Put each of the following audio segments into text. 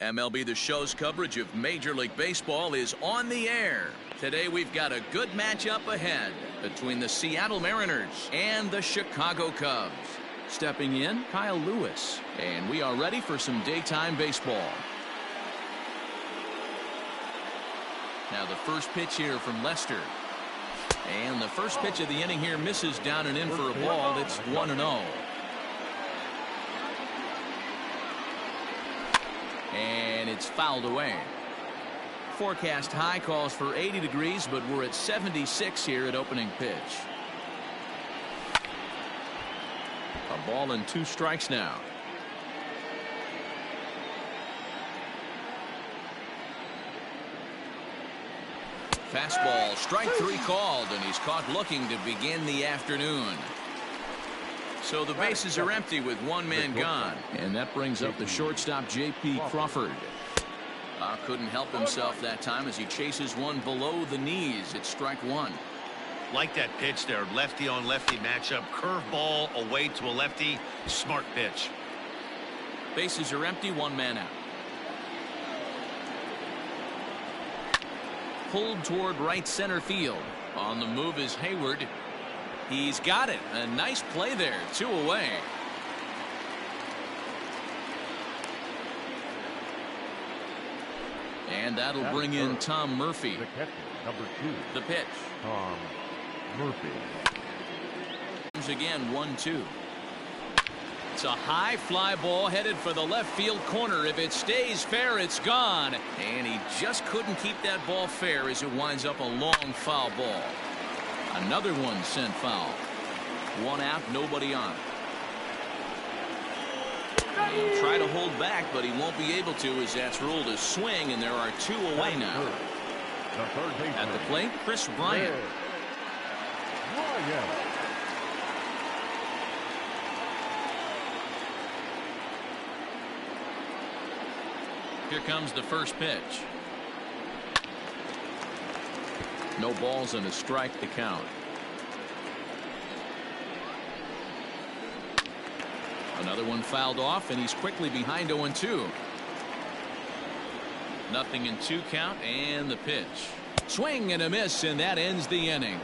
MLB The Show's coverage of Major League Baseball is on the air. Today we've got a good matchup ahead between the Seattle Mariners and the Chicago Cubs. Stepping in, Kyle Lewis. And we are ready for some daytime baseball. Now the first pitch here from Lester. And the first pitch of the inning here misses down and in for a ball. It's 1-0. And it's fouled away. Forecast high calls for 80 degrees, but we're at 76 here at opening pitch. A ball and 2 strikes now. Fastball, strike 3 called, and he's caught looking to begin the afternoon. So the bases are empty with 1 man gone. And that brings up the shortstop, J.P. Crawford. Couldn't help himself that time as he chases one below the knees. It's strike 1. Like that pitch there, lefty on lefty matchup, curveball away to a lefty, smart pitch. Bases are empty, 1 man out. Pulled toward right center field. On the move is Hayward. He's got it. A nice play there. 2 away. And that'll bring in Tom Murphy. The catcher, number 2. The pitch. Tom Murphy. Again, 1-2. It's a high fly ball headed for the left field corner. If it stays fair, it's gone. And he just couldn't keep that ball fair as it winds up a long foul ball. Another one sent foul. 1 out, nobody on. He'll try to hold back, but he won't be able to as that's ruled a swing, and there are 2 away now. At the plate, Chris Bryant. Here comes the first pitch. No balls and a strike to count. Another one fouled off, and he's quickly behind 0-2. Nothing in 2 count, and the pitch. Swing and a miss, and that ends the inning.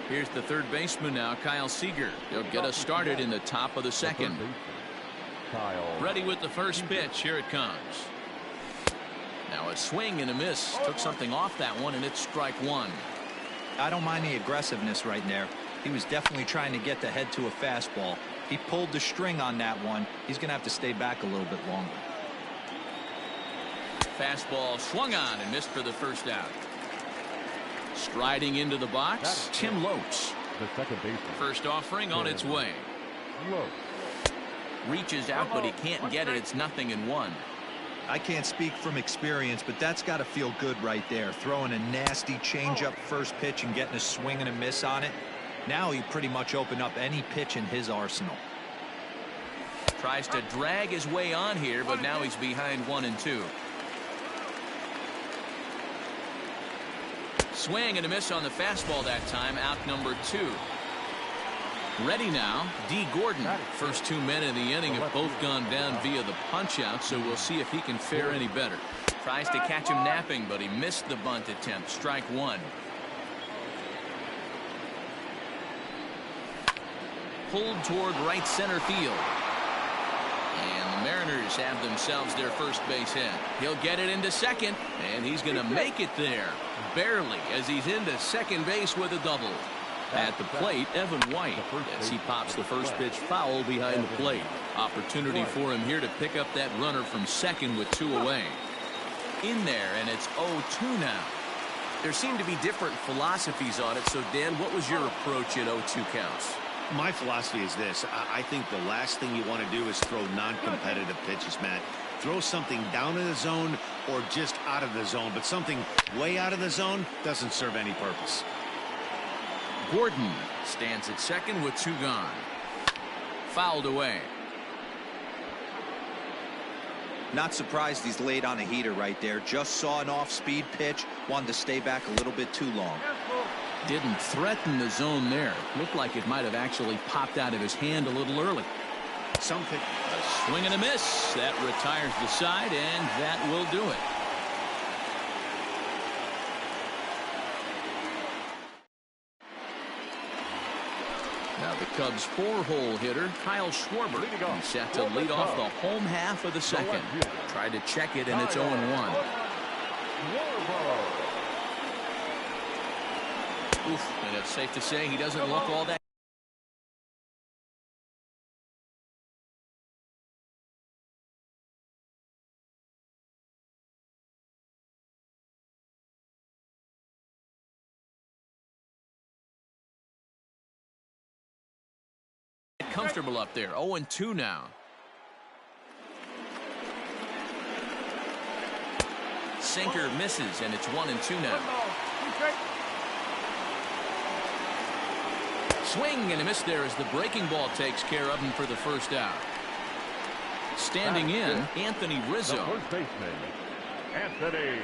Here's the third baseman now, Kyle Seager. He'll get us started in the top of the second. Ready with the first pitch. Here it comes. Now a swing and a miss. Took something off that one, and it's strike 1. I don't mind the aggressiveness right there. He was definitely trying to get the head to a fastball. He pulled the string on that one. He's going to have to stay back a little bit longer. Fastball swung on and missed for the first out. Striding into the box, Tim Lopes. The second baseman. First offering on its way. Reaches out, but he can't get it. It's 0-1. I can't speak from experience, but that's got to feel good right there. Throwing a nasty changeup first pitch and getting a swing and a miss on it. Now he pretty much opened up any pitch in his arsenal. Tries to drag his way on here, but now he's behind 1-2. Swing and a miss on the fastball that time. Out number 2. Ready now, D. Gordon. First 2 men in the inning have both gone down via the punch out, so we'll see if he can fare any better. Tries to catch him napping, but he missed the bunt attempt. Strike 1. Pulled toward right center field. And the Mariners have themselves their first base hit. He'll get it into second, and he's going to make it there. Barely, as he's into second base with a double. At the plate, Evan White, as he pops the first pitch foul behind the plate. Opportunity for him here to pick up that runner from second with 2 away. In there, and it's 0-2 now. There seem to be different philosophies on it, so Dan, what was your approach at 0-2 counts? My philosophy is this. I think the last thing you want to do is throw non-competitive pitches, Matt. Throw something down in the zone or just out of the zone, but something way out of the zone doesn't serve any purpose. Gordon stands at second with 2 gone. Fouled away. Not surprised he's laid on a heater right there. Just saw an off-speed pitch. Wanted to stay back a little bit too long. Didn't threaten the zone there. Looked like it might have actually popped out of his hand a little early. Something. A swing and a miss. That retires the side, and that will do it. Now the Cubs' 4-hole hitter, Kyle Schwarber, is set to lead off the home half of the second. Tried to check it, and it's 0-1. Oof, and it's safe to say he doesn't look all that. Comfortable up there. 0-2 now. Sinker misses, and it's 1-2 now. Swing and a miss there as the breaking ball takes care of him for the first out. Standing in, Anthony Rizzo. The first baseman, Anthony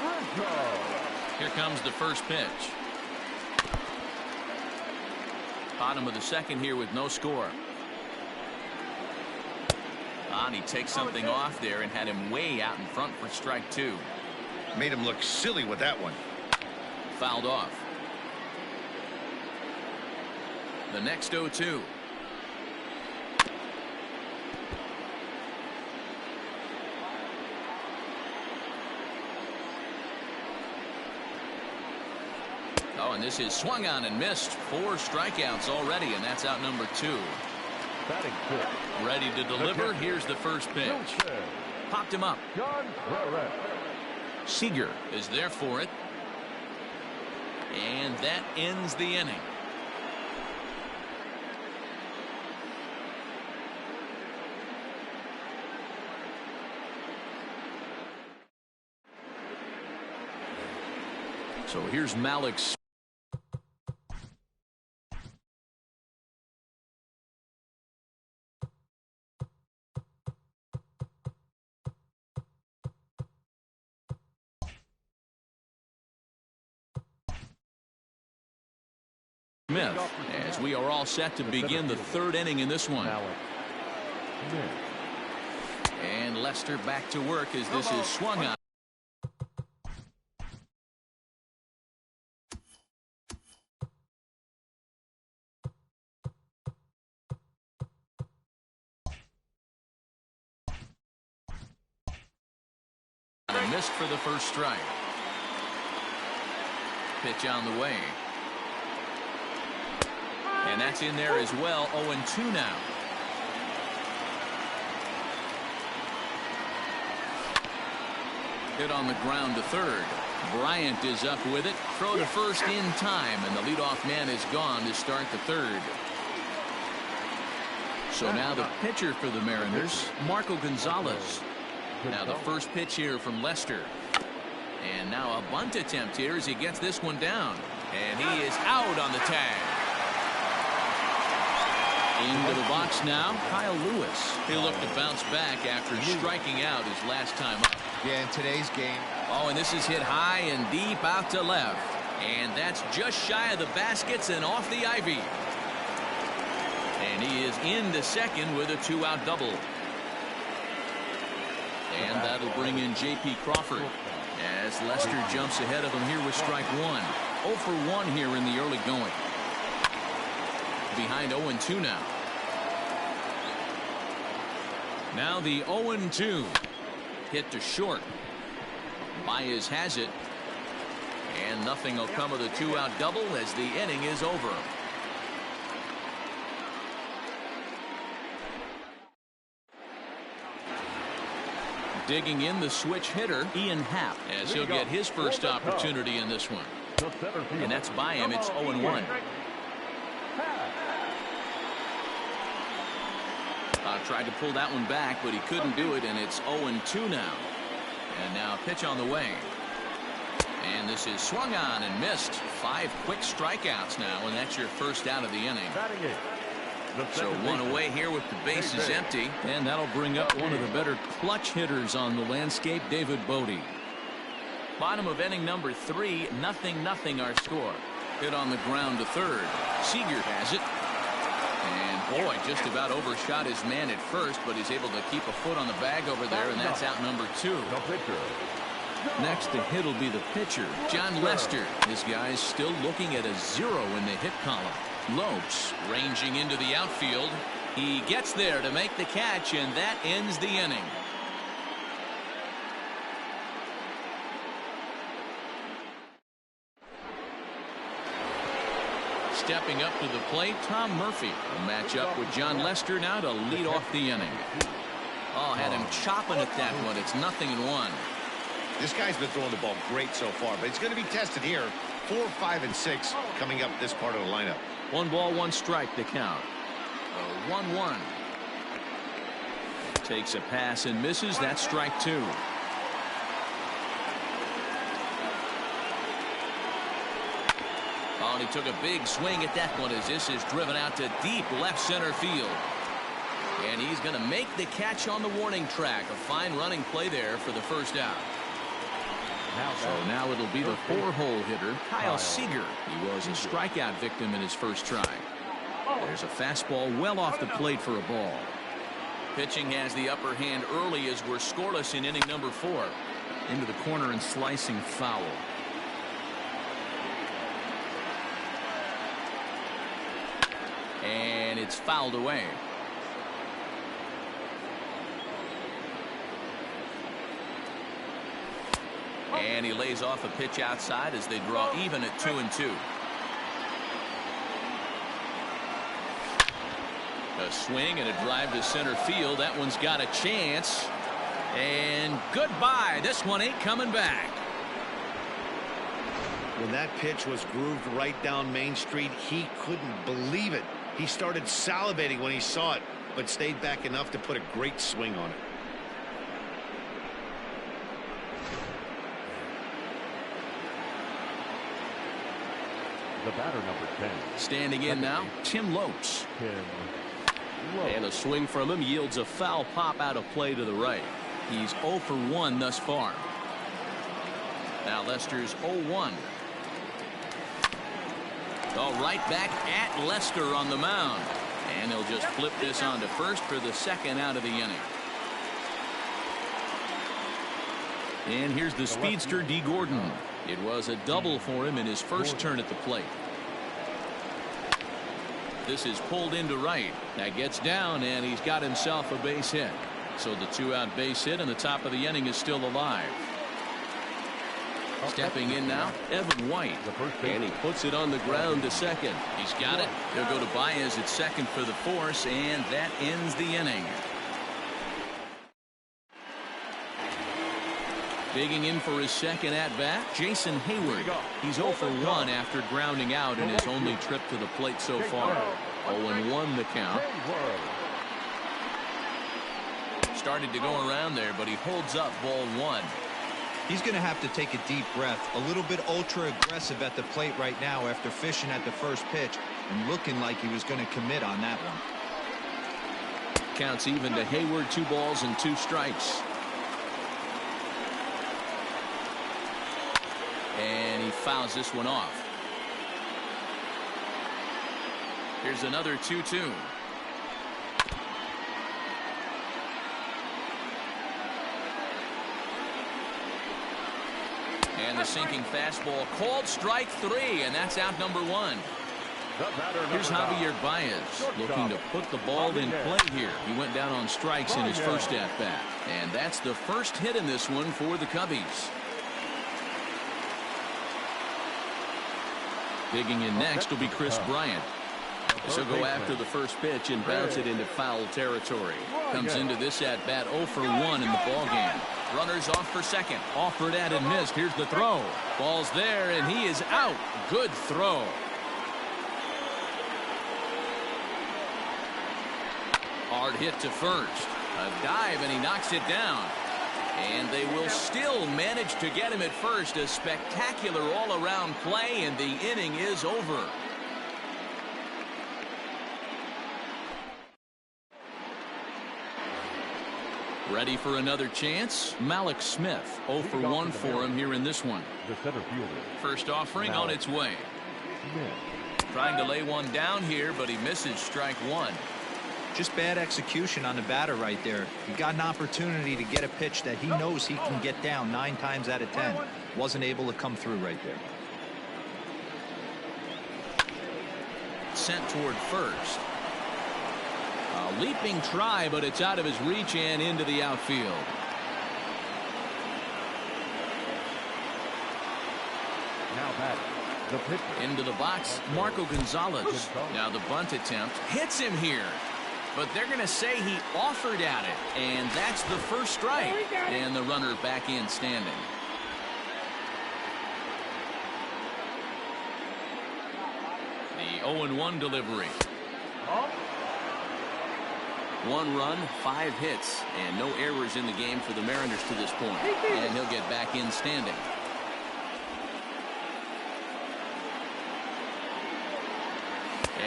Rizzo. Here comes the first pitch. Bottom of the second here with no score. And he takes something off there and had him way out in front for strike 2. Made him look silly with that one. Fouled off. The next 0-2. Oh, and this is swung on and missed. 4 strikeouts already, and that's out number 2. Batting fifth. Ready to deliver. Here's the first pitch. Popped him up. Seager is there for it. And that ends the inning. So here's Malik's. Smith, as we are all set to begin the 3rd inning in this one. And Lester back to work as this is swung on. Missed for the first strike. Pitch on the way. And that's in there as well. 0-2 now. Hit on the ground to third. Bryant is up with it. Throw to first in time, and the leadoff man is gone to start the 3rd. So now the pitcher for the Mariners, Marco Gonzalez. Now the first pitch here from Lester. And now a bunt attempt here as he gets this one down. And he is out on the tag. Into the box now, Kyle Lewis. He'll look to bounce back after striking out his last time up. Yeah, in today's game. Oh, and this is hit high and deep out to left. And that's just shy of the baskets and off the ivy. And he is into second with a 2-out double. And that'll bring in J.P. Crawford as Lester jumps ahead of him here with strike 1. 0 for 1 here in the early going. Behind 0-2 now. Now the 0-2. Hit to short. Baez has it. And nothing will come of the 2-out double as the inning is over. Digging in the switch hitter, Ian Happ, as he'll get his first opportunity in this one. And that's by him. It's 0-1. Tried to pull that one back, but he couldn't do it, and it's 0-2 now. And now a pitch on the way. And this is swung on and missed. 5 quick strikeouts now, and that's your first out of the inning. So one away here with the bases empty. And that'll bring up one of the better clutch hitters on the landscape, David Bodie. Bottom of inning number 3, 0-0 our score. Hit on the ground to third. Seager has it. And boy, just about overshot his man at first, but he's able to keep a foot on the bag over there, and that's out number 2. Next to hit will be the pitcher, John Lester. This guy's still looking at a 0 in the hit column. Lopes ranging into the outfield. He gets there to make the catch, and that ends the inning. Stepping up to the plate, Tom Murphy will match up with John Lester now to lead off the inning. Oh, had him chopping at that one. It's 0-1. This guy's been throwing the ball great so far, but he's going to be tested here. 4, 5, and 6 coming up this part of the lineup. 1 ball, 1 strike to count. 1-1. Takes a pass and misses. That's strike 2. Oh, and he took a big swing at that one as this is driven out to deep left center field. And he's going to make the catch on the warning track. A fine running play there for the first out. So now it'll be the 4-hole hitter, Kyle Seager. He was a strikeout victim in his first try. There's a fastball well off the plate for a ball. Pitching has the upper hand early as we're scoreless in inning number 4. Into the corner and slicing foul. And it's fouled away. And he lays off a pitch outside as they draw even at 2-2. A swing and a drive to center field. That one's got a chance. And goodbye. This one ain't coming back. When that pitch was grooved right down Main Street, he couldn't believe it. He started salivating when he saw it, but stayed back enough to put a great swing on it. The batter, number 10. Standing in now, Tim Lopes. And a swing from him yields a foul pop out of play to the right. He's 0 for 1 thus far. Now Lester's 0-1. All right, back at Lester on the mound. And he'll just flip this on to first for the second out of the inning. And here's the speedster, D. Gordon. It was a double for him in his first turn at the plate. This is pulled into right. That gets down, and he's got himself a base hit. So the 2-out base hit, and the top of the inning is still alive. Stepping in now, Evan White. And he puts it on the ground to second. He's got it. He'll go to Baez at second for the force, and that ends the inning. Digging in for his second at-bat, Jason Hayward. He's 0 for 1 after grounding out in his only trip to the plate so far. 0-1 the count. Started to go around there, but he holds up ball 1. He's going to have to take a deep breath. A little bit ultra-aggressive at the plate right now after fishing at the first pitch and looking like he was going to commit on that one. Counts even to Hayward, 2 balls and 2 strikes. And he fouls this one off. Here's another 2-2. And the sinking fastball called strike 3, and that's out number 1. Here's Javier Baez looking to put the ball in play here. He went down on strikes in his first at-bat. And that's the first hit in this one for the Cubbies. Digging in next will be Chris Bryant. So go after the first pitch and bounce it into foul territory. Comes into this at-bat 0 for 1 in the ballgame. Runners off for second. Offered at and missed. Here's the throw. Ball's there, and he is out. Good throw. Hard hit to first. A dive, and he knocks it down. And they will still manage to get him at first. A spectacular all-around play, and the inning is over. Ready for another chance? Malik Smith, 0 for 1 for him here in this one. The center fielder. First offering on its way. Smith. Trying to lay one down here, but he misses strike one. Just bad execution on the batter right there. He got an opportunity to get a pitch that he knows he can get down 9 times out of 10. Wasn't able to come through right there. Sent toward first. A leaping try, but it's out of his reach and into the outfield. Now back. The pitcher. Into the box, Marco Gonzalez. Now the bunt attempt hits him here. But they're going to say he offered at it, and that's the first strike. And the runner back in standing. The 0-1 delivery. 1 run, 5 hits, and no errors in the game for the Mariners to this point. And he'll get back in standing.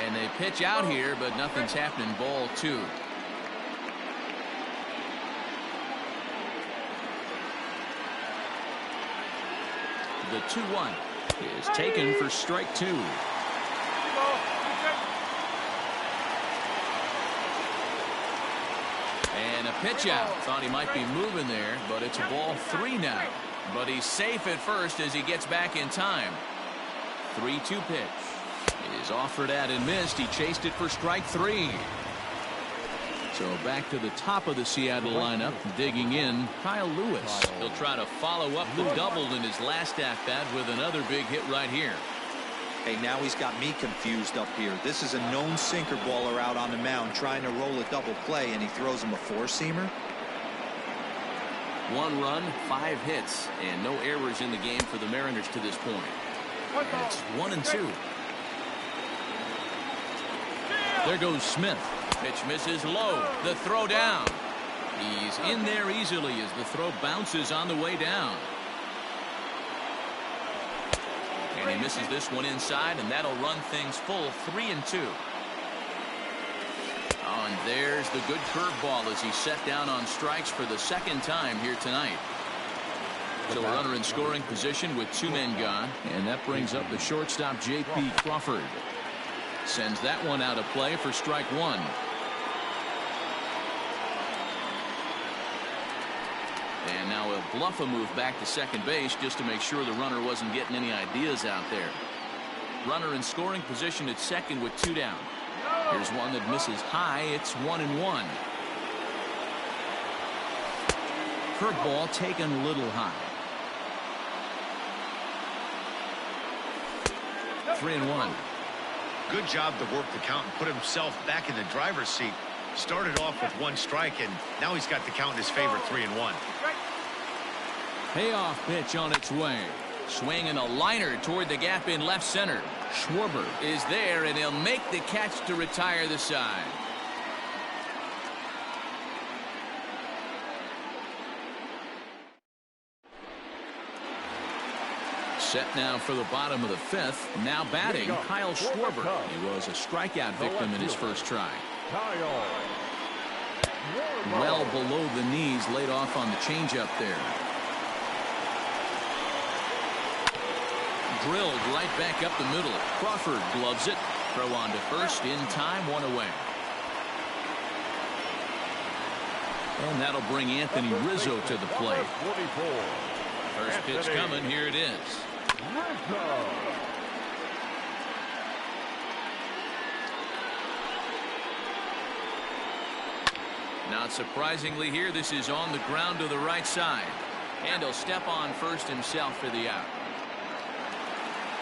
And they pitch out here, but nothing's happening. Ball 2. The 2-1 is taken for strike 2. And a pitch out. Thought he might be moving there, but it's a ball 3 now. But he's safe at first as he gets back in time. 3-2 pitch. Is offered at and missed. He chased it for strike 3. So back to the top of the Seattle lineup, digging in, Kyle Lewis. He'll try to follow up the double in his last at-bat with another big hit right here. Hey, now he's got me confused up here. This is a known sinker baller out on the mound trying to roll a double play, and he throws him a 4-seamer. 1 run, 5 hits, and no errors in the game for the Mariners to this point. And it's 1-2. There goes Smith. Pitch misses low. The throw down. He's in there easily as the throw bounces on the way down. And he misses this one inside, and that'll run things full 3-2. Oh, and there's the good curveball as he's set down on strikes for the second time here tonight. So a runner in scoring position with 2 men gone, and that brings up the shortstop J.P. Crawford. Sends that one out of play for strike 1. And now he'll bluff a move back to second base just to make sure the runner wasn't getting any ideas out there. Runner in scoring position at second with 2 down. Here's one that misses high. It's 1-1. Curveball taken a little high. 3-1. Good job to work the count and put himself back in the driver's seat. Started off with 1 strike, and now he's got the count in his favor, 3-1. Payoff pitch on its way. Swinging a liner toward the gap in left center. Schwarber is there, and he'll make the catch to retire the side. Set now for the bottom of the 5th. Now batting, Kyle Schwarber. He was a strikeout victim in his first try. Well below the knees, laid off on the changeup there. Drilled right back up the middle. Crawford gloves it. Throw on to first in time, 1 away. And that'll bring Anthony Rizzo to the plate. First pitch coming. Here it is. Not surprisingly here, this is on the ground to the right side. And he'll step on first himself for the out.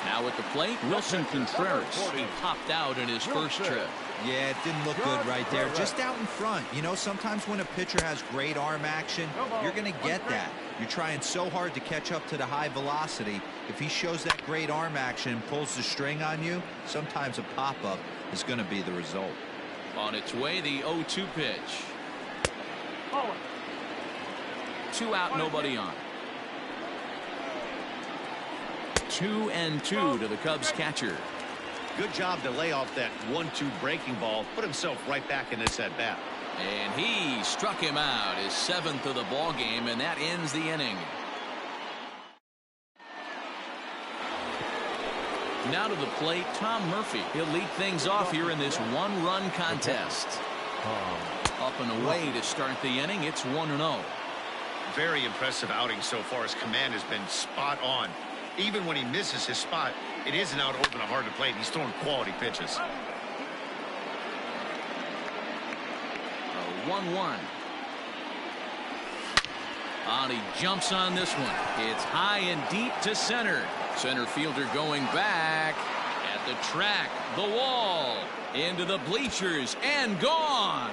Now at the plate, Wilson Contreras. He popped out in his first trip. Yeah, it didn't look good right there. Just out in front. You know, sometimes when a pitcher has great arm action, you're going to get that. You're trying so hard to catch up to the high velocity. If he shows that great arm action and pulls the string on you, sometimes a pop-up is going to be the result. On its way, the 0-2 pitch. 2 out, nobody on. 2-2 to the Cubs catcher. Good job to lay off that 1-2 breaking ball. Put himself right back in this at bat. And he struck him out, his 7th of the ball game, and that ends the inning. Now to the plate, Tom Murphy. He'll lead things off here in this one-run contest. Up and away to start the inning. It's 1-0. Very impressive outing so far. His command has been spot on. Even when he misses his spot, it isn't out over the heart of the plate. He's throwing quality pitches. 1-1. He jumps on this one. It's high and deep to center. Center fielder going back at the track, the wall, into the bleachers, and gone.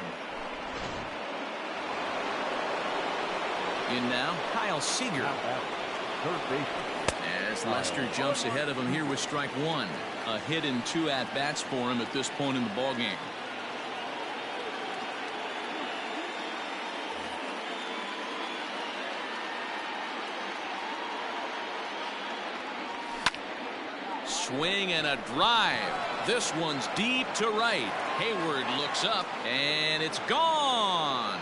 In now, Kyle Seager. Third base. As Lester jumps ahead of him here with strike 1. A hit and 2 at-bats for him at this point in the ballgame. Swing and a drive. This one's deep to right. Hayward looks up, and it's gone.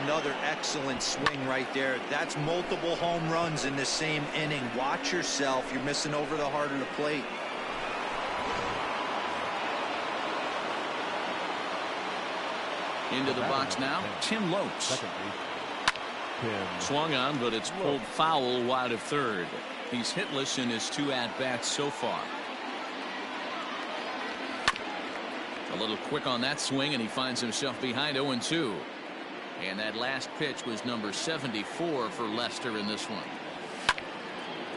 Another excellent swing right there. That's multiple home runs in the same inning. Watch yourself. You're missing over the heart of the plate. Into the box now, Tim Lopes. Swung on, but it's pulled foul wide of third. He's hitless in his 2 at-bats so far. A little quick on that swing, and he finds himself behind 0-2. And that last pitch was number 74 for Lester in this one.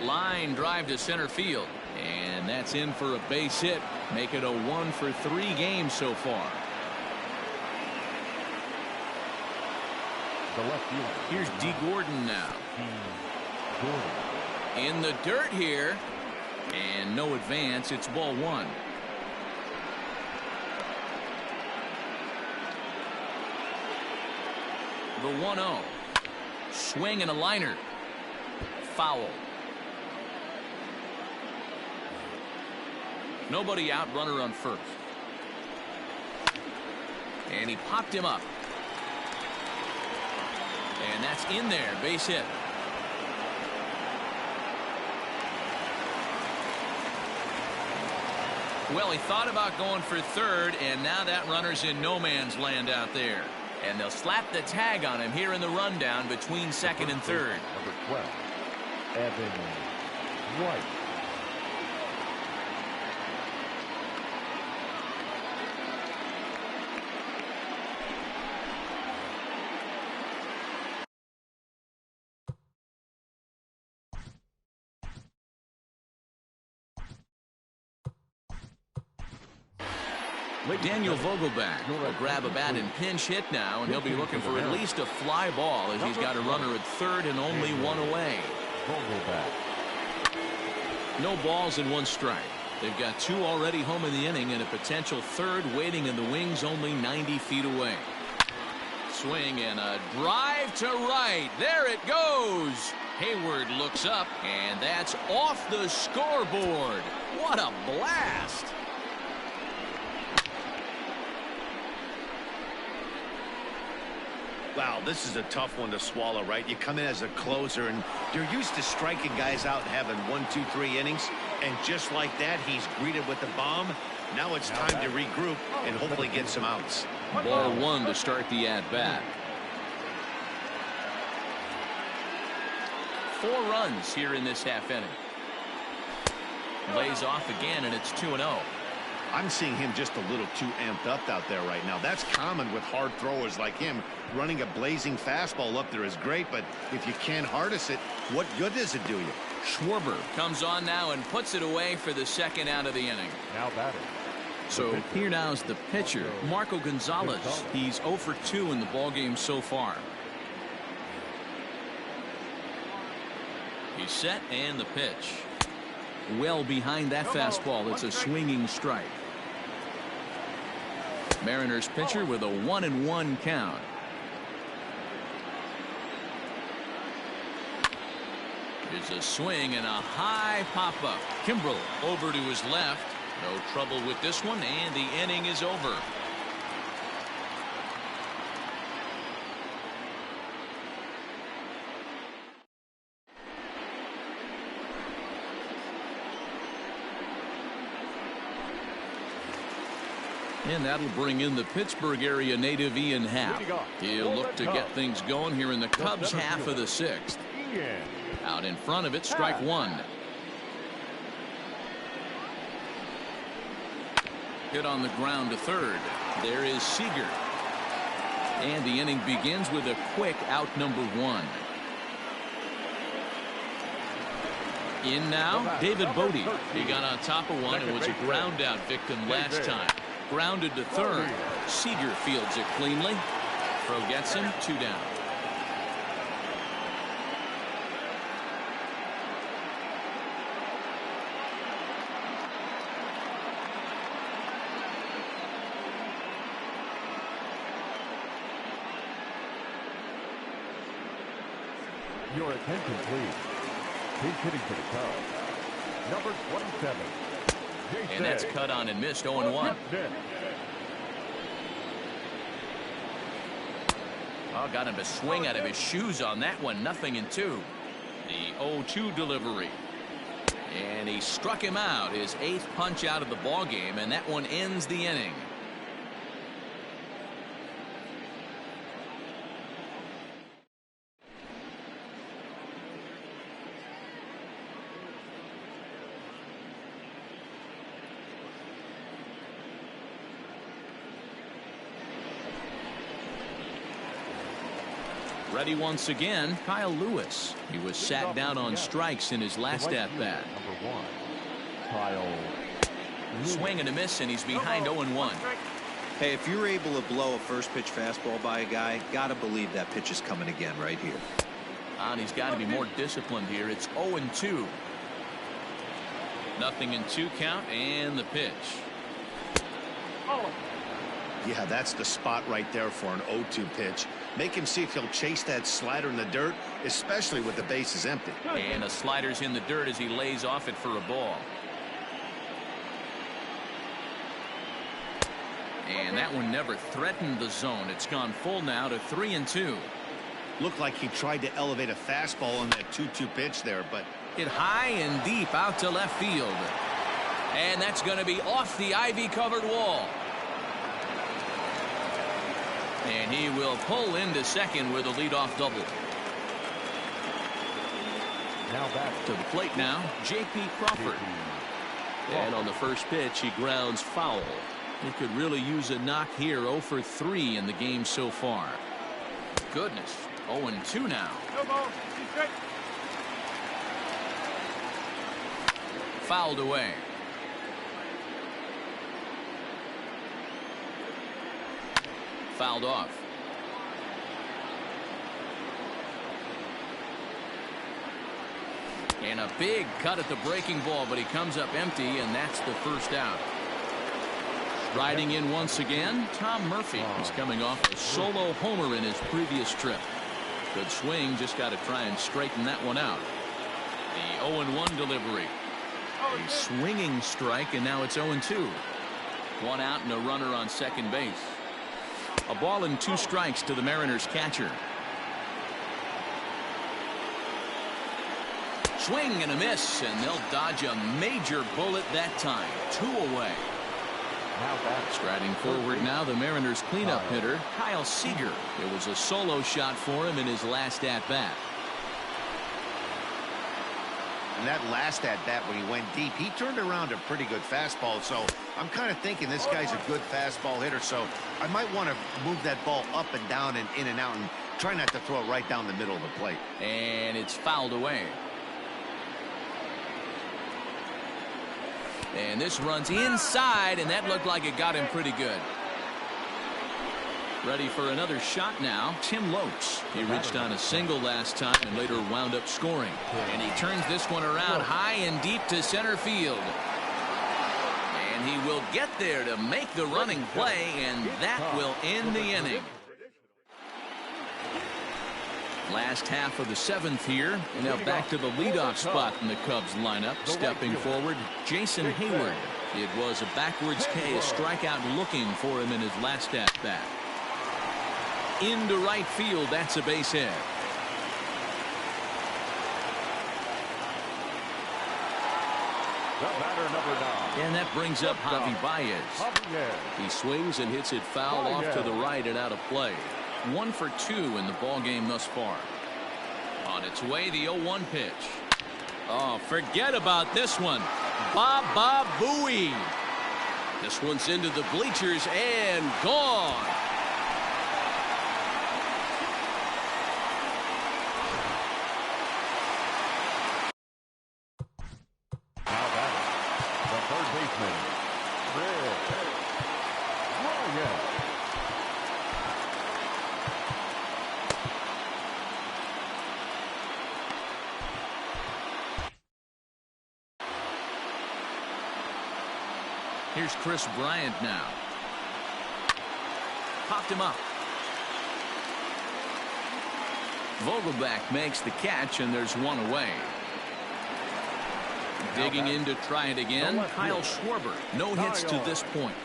Line drive to center field. And that's in for a base hit. Make it a 1-for-3 game so far. The left fielder. Here's D. Gordon now. In the dirt here. And no advance. It's ball 1. The 1-0. Swing and a liner. Foul. Nobody out, runner on first. And he popped him up. And that's in there. Base hit. Well, he thought about going for third, and now that runner's in no man's land out there. And they'll slap the tag on him here in the rundown between second and third. Number 12, Evan White. Daniel Vogelback will grab a bat and pinch hit now, and he'll be looking for at least a fly ball as he's got a runner at third and only 1 away. No balls and 1 strike. They've got 2 already home in the inning and a potential third waiting in the wings only 90 feet away. Swing and a drive to right. There it goes. Hayward looks up, and that's off the scoreboard. What a blast. Wow, this is a tough one to swallow, right? You come in as a closer, and you're used to striking guys out and having 1, 2, 3 innings. And just like that, he's greeted with the bomb. Now it's time to regroup and hopefully get some outs. Ball 1 to start the at-bat. 4 runs here in this half inning. Lays off again, and it's 2-0. I'm seeing him just a little too amped up out there right now. That's common with hard throwers like him. Running a blazing fastball up there is great, but if you can't harness it, what good does it do you? Schwarber comes on now and puts it away for the second out of the inning. Now batting. So here now is the pitcher, Marco Gonzalez. He's 0 for 2 in the ballgame so far. He's set, and the pitch. Well behind that fastball. It's a swinging strike. Mariners pitcher with a 1-1 count. There's a swing and a high pop-up. Kimbrel over to his left. No trouble with this one, and the inning is over. And that'll bring in the Pittsburgh area native Ian Happ. He'll look to get things going here in the Cubs half of the sixth. Out in front of it, strike one. Hit on the ground to third. There is Seager. And the inning begins with a quick out number one. In now, David Bodie. He got on top of one and was a ground out victim last time. Grounded to third. Seager fields it cleanly. Throw gets him, 2 down. Your attention, please. He's hitting for the Cubs. Number 27. And that's cut on and missed. 0-1. Oh, got him to swing out of his shoes on that one. 0-2. The 0-2 delivery. And he struck him out. His 8th punch out of the ball game, and that one ends the inning. Ready once again, Kyle Lewis. He was sat down on strikes in his last at-bat. Number 1, Kyle. Swing and a miss, and he's behind 0-1. Hey, if you're able to blow a first pitch fastball by a guy, gotta believe that pitch is coming again right here. And he's got to be more disciplined here. It's 0-2. 0-2 count, and the pitch. Yeah, that's the spot right there for an 0-2 pitch. Make him see if he'll chase that slider in the dirt, especially with the bases empty. And a slider's in the dirt as he lays off it for a ball. And that one never threatened the zone. It's gone full now to 3-2. Looked like he tried to elevate a fastball on that 2-2 pitch there, but hit high and deep out to left field. And that's going to be off the ivy-covered wall. And he will pull into second with a leadoff double. Now back to the plate now, J.P. Crawford. And on the first pitch, he grounds foul. He could really use a knock here. 0 for 3 in the game so far. Goodness, 0-2 now. Fouled away. Fouled off. And a big cut at the breaking ball, but he comes up empty, and that's the first out. Riding in once again, Tom Murphy. He's coming off a solo homer in his previous trip. Good swing, just got to try and straighten that one out. The 0-1 delivery. A swinging strike, and now it's 0-2. 1 out and a runner on second base. A ball and 2 strikes to the Mariners catcher. Swing and a miss, and they'll dodge a major bullet that time. 2 away. Striding forward now, the Mariners cleanup hitter, Kyle Seager. It was a solo shot for him in his last at-bat. And that last at-bat when he went deep, he turned around a pretty good fastball. So I'm kind of thinking this guy's a good fastball hitter. So I might want to move that ball up and down and in and out and try not to throw it right down the middle of the plate. And it's fouled away. And this runs inside, and that looked like it got him pretty good. Ready for another shot now, Tim Lopes. He reached on a single last time and later wound up scoring. And he turns this one around high and deep to center field. And he will get there to make the running play, and that will end the inning. Last half of the 7th here, and now back to the leadoff spot in the Cubs lineup. Stepping forward, Jason Hayward. It was a backwards K, a strikeout looking for him in his last at-bat. Into right field, that's a base hit. The batter, number 9. And that brings up Javi Baez. He swings and hits it foul off to the right and out of play. 1 for 2 in the ball game thus far. On its way, the 0-1 pitch. Oh, forget about this one. Baba Booey. This one's into the bleachers and gone. Now that the third baseman, Ryan. Here's Chris Bryant now. Popped him up. Vogelbach makes the catch, and there's one away. Digging in to try it again, Kyle Schwarber. No hits to this point.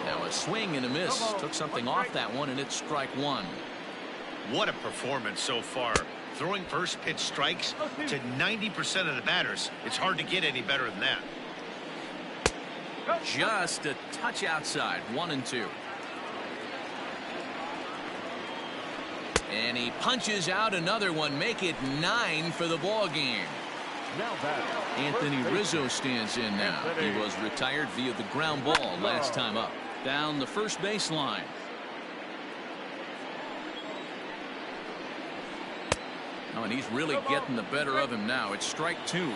Now a swing and a miss. Took something off that one, and it's strike 1. What a performance so far. Throwing first pitch strikes to 90% of the batters. It's hard to get any better than that. Just a touch outside. 1-2. And he punches out another one. Make it 9 for the ball game. Now batter, Anthony Rizzo stands in now. He was retired via the ground ball last time up. Down the first baseline. Oh, and he's really getting the better of him now. It's strike 2.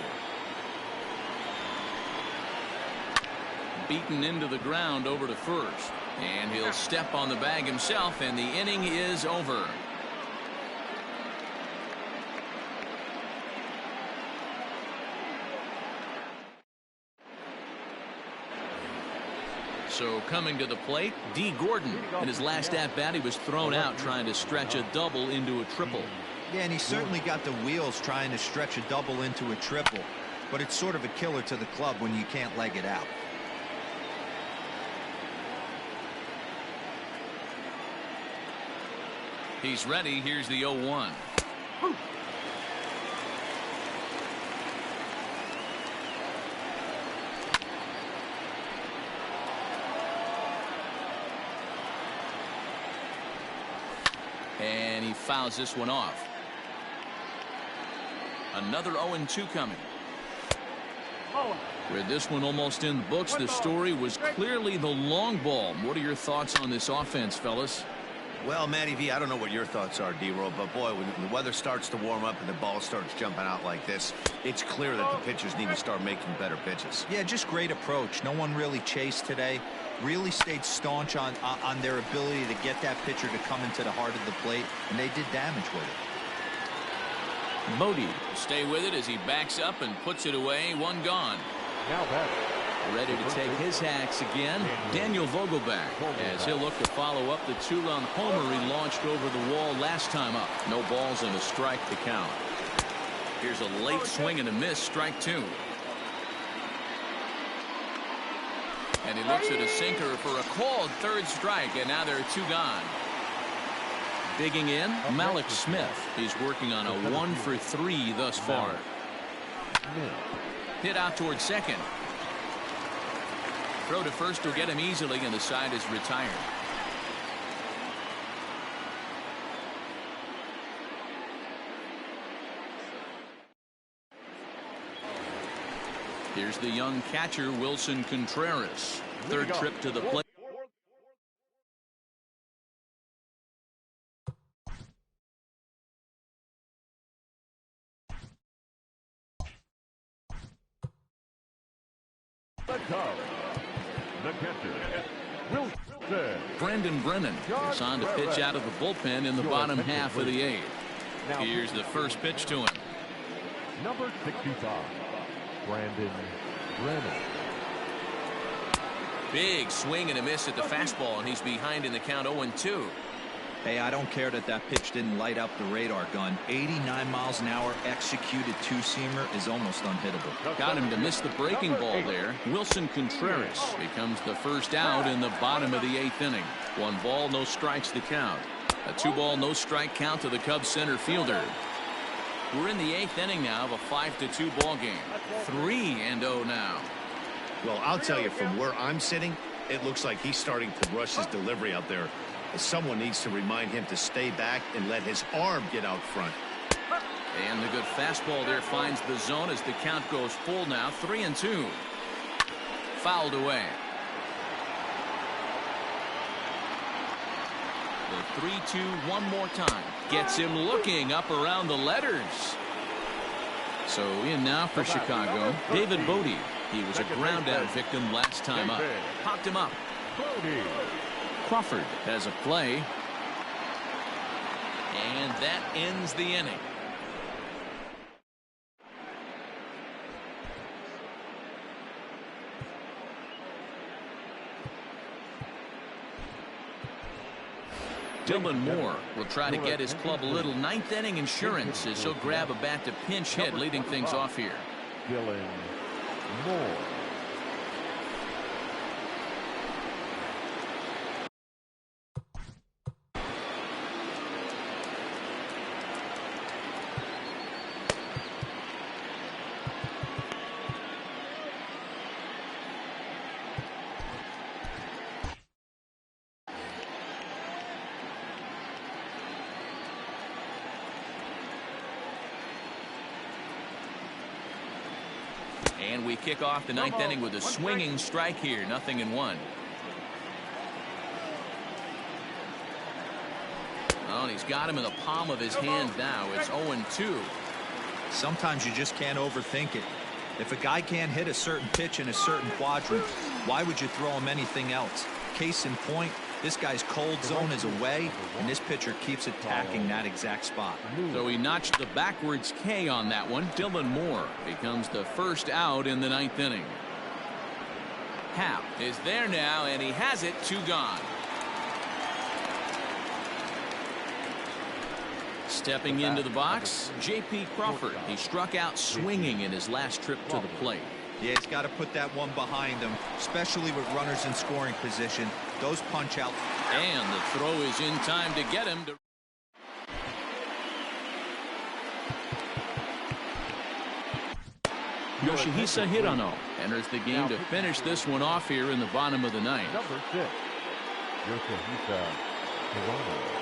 Beaten into the ground over to first. And he'll step on the bag himself, and the inning is over. So coming to the plate, D. Gordon. In his last at-bat, he was thrown out trying to stretch a double into a triple. Yeah, and he certainly got the wheels trying to stretch a double into a triple. But it's sort of a killer to the club when you can't leg it out. He's ready. Here's the 0-1. And he fouls this one off. Another 0-2 coming. With this one almost in the books, the story was clearly the long ball. What are your thoughts on this offense, fellas? Well, Matty V, I don't know what your thoughts are, D-Roll, but boy, when the weather starts to warm up and the ball starts jumping out like this, it's clear that the pitchers need to start making better pitches. Yeah, just great approach. No one really chased today. Really stayed staunch on their ability to get that pitcher to come into the heart of the plate, and they did damage with it. Bodie stay with it as he backs up and puts it away. One gone. Now batter, ready to take his hacks again, Daniel Vogelbach, as he'll look to follow up the 2-run homer he launched over the wall last time up. No balls and a strike to count. Here's a late swing and a miss, strike 2. And he looks at a sinker for a called third strike, and now there are 2 gone. Digging in, Malik Smith. He's working on a 1 for 3 thus far. Hit out towards second. Throw to first will get him easily, and the side is retired. Here's the young catcher, Wilson Contreras. Third trip to the plate. The catcher, Wilson. Brandon Brennan is on to pitch out of the bullpen in the bottom half of the 8th. Here's the first pitch to him. Number 65, Brandon Brennan. Big swing and a miss at the fastball, and he's behind in the count 0-2. Hey, I don't care that that pitch didn't light up the radar gun. 89 miles an hour executed two-seamer is almost unhittable. Got him to miss the breaking ball there. Wilson Contreras becomes the first out in the bottom of the 8th inning. 1 ball, no strikes the count. A 2-ball, no strike count to the Cubs center fielder. We're in the 8th inning now of a 5-2 ball game. 3-0 now. Well, I'll tell you, from where I'm sitting, it looks like he's starting to rush his delivery out there. Someone needs to remind him to stay back and let his arm get out front. And the good fastball there finds the zone as the count goes full now. 3-2. Fouled away. The 3-2 one more time. Gets him looking up around the letters. So in now for Chicago, David Bodie. He was a ground out victim last time up. Popped him up. Crawford has a play. And that ends the inning. Dylan Moore will try to get his club a little 9th inning insurance as he'll grab a bat to pinch hit, leading things off here. Dylan Moore. And we kick off the 9th inning with a swinging strike here. 0-1. Oh, and he's got him in the palm of his hand now. It's 0-2. Sometimes you just can't overthink it. If a guy can't hit a certain pitch in a certain quadrant, why would you throw him anything else? Case in point, this guy's cold zone is away, and this pitcher keeps attacking that exact spot. So he notched the backwards K on that one. Dylan Moore becomes the first out in the 9th inning. Happ is there now, and he has it. 2 gone. Stepping into the box, J.P. Crawford. He struck out swinging in his last trip to the plate. Yeah, he's got to put that one behind him, especially with runners in scoring position. Those punch out. And the throw is in time to get him to. Yoshihisa Hirano enters the game to finish this one off here in the bottom of the 9th. Number 6, Yoshihisa Hirano.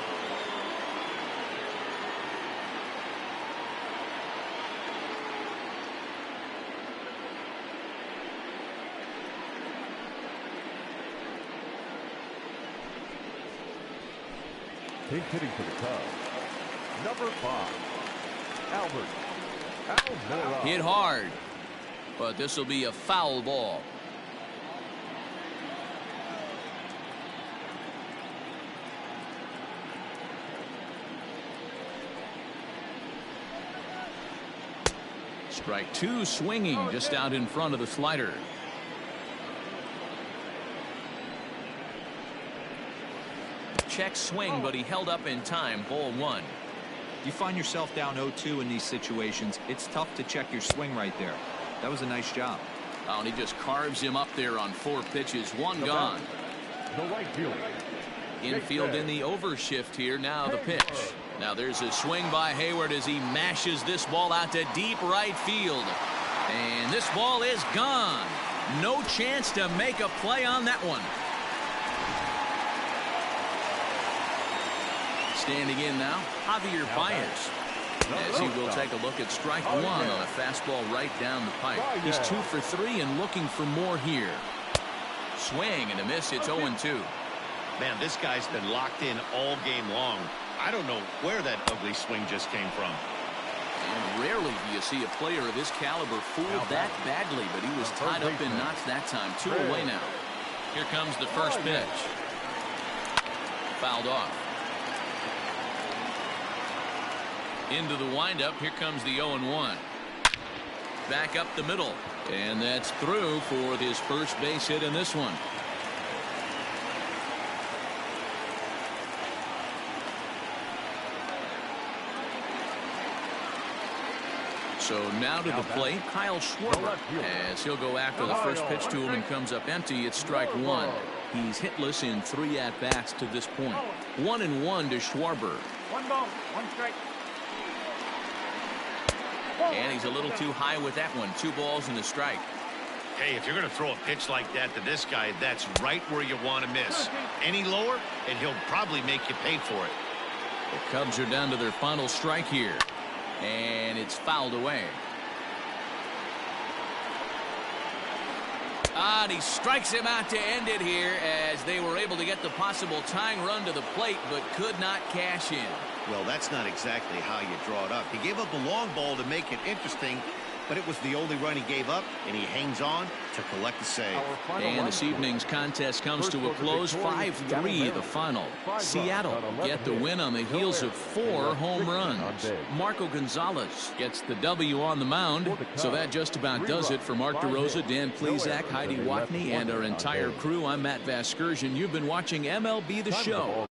He's hitting for the Cubs. Number 5, Albert Almora. Hit hard, but this will be a foul ball. Strike 2 swinging just out in front of the slider. Check swing, but he held up in time. Ball 1. You find yourself down 0-2 in these situations, it's tough to check your swing right there. That was a nice job. Oh, and he just carves him up there on 4 pitches. 1 gone. The right fielder. Infield in the overshift here. Now the pitch. Now there's a swing by Hayward as he mashes this ball out to deep right field. And this ball is gone. No chance to make a play on that one. Standing in now, Javier Baez. As he will take a look at strike 1 on a fastball right down the pipe. He's 2 for 3 and looking for more here. Swing and a miss. It's 0-2. Man, this guy's been locked in all game long. I don't know where that ugly swing just came from. And rarely do you see a player of his caliber fooled that badly, but he was tied up in knots that time. 2 away now. Here comes the first pitch. Fouled off. Into the windup. Here comes the 0-1. Back up the middle. And that's through for his first base hit in this one. So now to the plate, Kyle Schwarber, as he'll go after the first pitch to him and comes up empty. It's strike one. He's hitless in 3 at-bats to this point. 1-1 to Schwarber. 1 ball, 1 strike. And he's a little too high with that one. 2 balls and a strike. Hey, if you're going to throw a pitch like that to this guy, that's right where you want to miss. Any lower, and he'll probably make you pay for it. The Cubs are down to their final strike here. And it's fouled away. And he strikes him out to end it here as they were able to get the possible tying run to the plate but could not cash in. Well, that's not exactly how you draw it up. He gave up a long ball to make it interesting, but it was the only run he gave up, and he hangs on to collect the save. And this evening's contest comes to a close. 5-3 the final. Seattle get the win on the heels of 4 home runs. Marco Gonzalez gets the W on the mound. So that just about does it for Mark DeRosa, Dan Plesac, Heidi Watney, and our entire crew. I'm Matt Vasgersian. You've been watching MLB The Show.